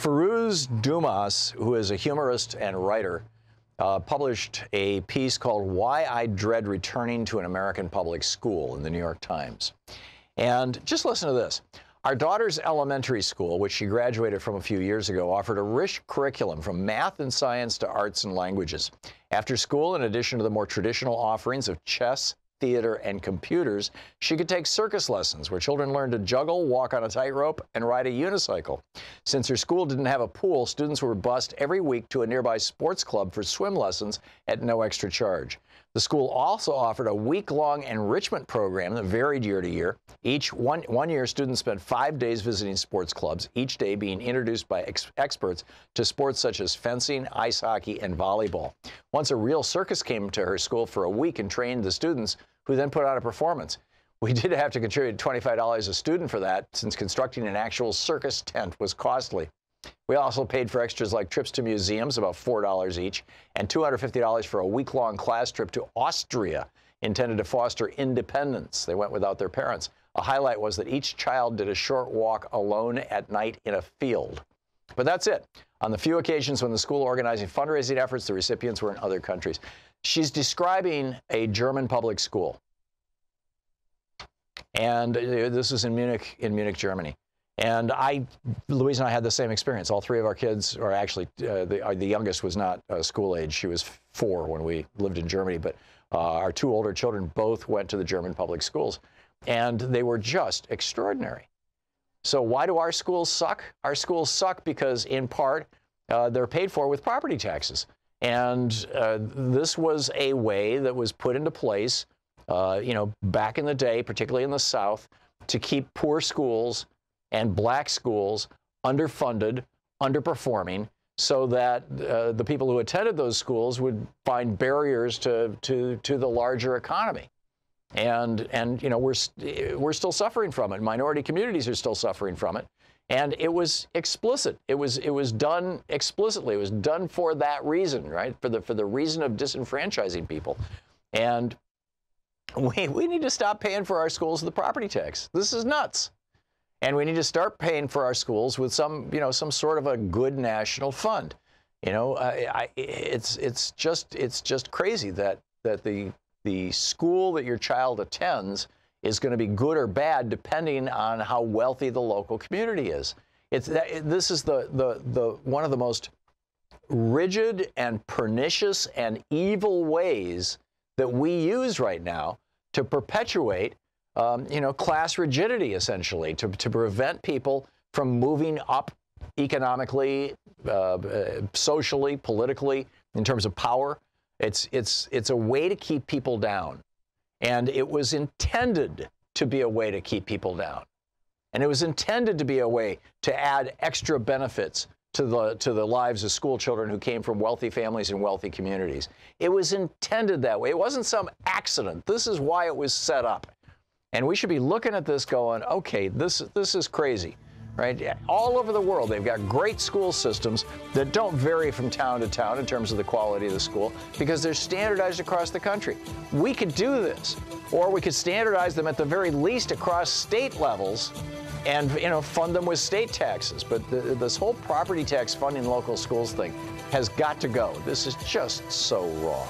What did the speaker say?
Firuz Dumas, who is a humorist and writer, published a piece called Why I Dread Returning to an American Public School in the New York Times. And just listen to this. Our daughter's elementary school, which she graduated from a few years ago, offered a rich curriculum from math and science to arts and languages. After school, in addition to the more traditional offerings of chess, theater, and computers, she could take circus lessons where children learned to juggle, walk on a tightrope, and ride a unicycle. Since her school didn't have a pool, students were bused every week to a nearby sports club for swim lessons at no extra charge. The school also offered a week-long enrichment program that varied year to year. One year, students spent 5 days visiting sports clubs, each day being introduced by experts to sports such as fencing, ice hockey, and volleyball. Once a real circus came to her school for a week and trained the students, who then put on a performance. We did have to contribute $25 a student for that, since constructing an actual circus tent was costly. We also paid for extras like trips to museums, about $4 each, and $250 for a week-long class trip to Austria, intended to foster independence. They went without their parents. A highlight was that each child did a short walk alone at night in a field. But that's it. On the few occasions when the school organizing fundraising efforts, the recipients were in other countries. She's describing a German public school. And this is in Munich, Germany. And Louise and I had the same experience. All three of our kids, or actually the youngest was not school age. She was 4 when we lived in Germany. But our 2 older children both went to the German public schools. And they were just extraordinary. So why do our schools suck? Our schools suck because, in part, they're paid for with property taxes. And this was a way that was put into place, back in the day, particularly in the South, to keep poor schools and black schools underfunded, underperforming, so that the people who attended those schools would find barriers to the larger economy. And we're still suffering from it. Minority communities are still suffering from it. And it was explicit. It was done explicitly. It was done for that reason, right? For the reason of disenfranchising people. And we need to stop paying for our schools with the property tax. This is nuts. And we need to start paying for our schools with some sort of a good national fund. It's just crazy that the school that your child attends is going to be good or bad depending on how wealthy the local community is. This is the one of the most rigid and pernicious and evil ways that we use right now to perpetuate, class rigidity, essentially, to prevent people from moving up economically, socially, politically, in terms of power. It's a way to keep people down. And it was intended to be a way to keep people down. And it was intended to be a way to add extra benefits to the lives of school children who came from wealthy families and wealthy communities. It was intended that way. It wasn't some accident. This is why it was set up. And we should be looking at this going, okay, this is crazy. Right? All over the world, they've got great school systems that don't vary from town to town in terms of the quality of the school because they're standardized across the country. We could do this, or we could standardize them at the very least across state levels and fund them with state taxes. But this whole property tax funding local schools thing has got to go. This is just so wrong.